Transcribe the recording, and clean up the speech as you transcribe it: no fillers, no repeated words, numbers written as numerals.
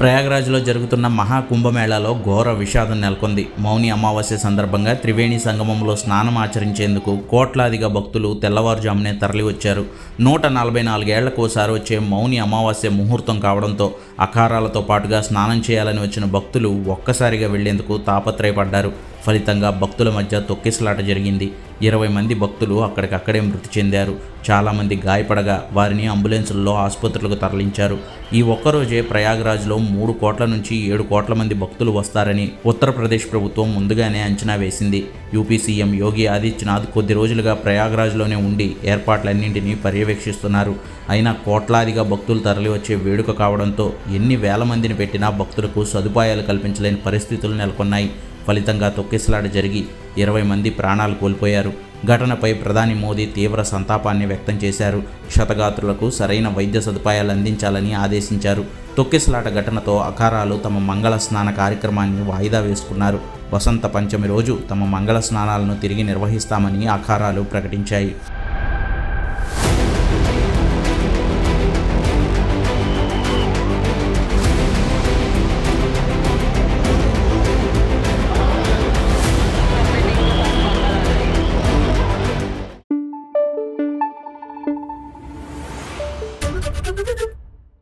ప్రయాగ్రాజ్లో జరుగుతున్న మహాకుంభమేళాలో ఘోర విషాదం నెలకొంది. మౌని అమావాస్య సందర్భంగా త్రివేణి సంగమంలో స్నానం ఆచరించేందుకు కోట్లాదిగా భక్తులు తెల్లవారుజామునే తరలివచ్చారు. 144 ఏళ్లకోసారి వచ్చే మౌని అమావాస్య ముహూర్తం కావడంతో అఖారాలతో పాటుగా స్నానం చేయాలని వచ్చిన భక్తులు ఒక్కసారిగా వెళ్లేందుకు తాపత్రయపడ్డారు. ఫలితంగా భక్తుల మధ్య తొక్కిసలాట జరిగింది. 20 మంది భక్తులు అక్కడికక్కడే మృతి చెందారు. చాలామంది గాయపడగా వారిని అంబులెన్సుల్లో ఆసుపత్రులకు తరలించారు. ఈ ఒక్కరోజే ప్రయాగ్రాజ్లో 3 కోట్ల నుంచి 7 కోట్ల మంది భక్తులు వస్తారని ఉత్తరప్రదేశ్ ప్రభుత్వం ముందుగానే అంచనా వేసింది. యూపీ సీఎం యోగి ఆదిత్యనాథ్ కొద్ది రోజులుగా ప్రయాగ్రాజ్లోనే ఉండి ఏర్పాట్లన్నింటినీ పర్యవేక్షిస్తున్నారు. అయినా కోట్లాదిగా భక్తులు తరలివచ్చే వేడుక కావడంతో ఎన్ని వేల మందిని పెట్టినా భక్తులకు సదుపాయాలు కల్పించలేని పరిస్థితులు నెలకొన్నాయి. ఫలితంగా తొక్కిసలాట జరిగి 20 మంది ప్రాణాలు కోల్పోయారు. ఘటనపై ప్రధాని మోదీ తీవ్ర సంతాపాన్ని వ్యక్తం చేశారు. క్షతగాత్రులకు సరైన వైద్య సదుపాయాలు అందించాలని ఆదేశించారు. తొక్కిసలాట ఘటనతో అఖారాలు తమ మంగళ స్నాన కార్యక్రమాన్ని వాయిదా వేసుకున్నారు. వసంత పంచమి రోజు తమ మంగళ స్నానాలను తిరిగి నిర్వహిస్తామని అఖారాలు ప్రకటించాయి.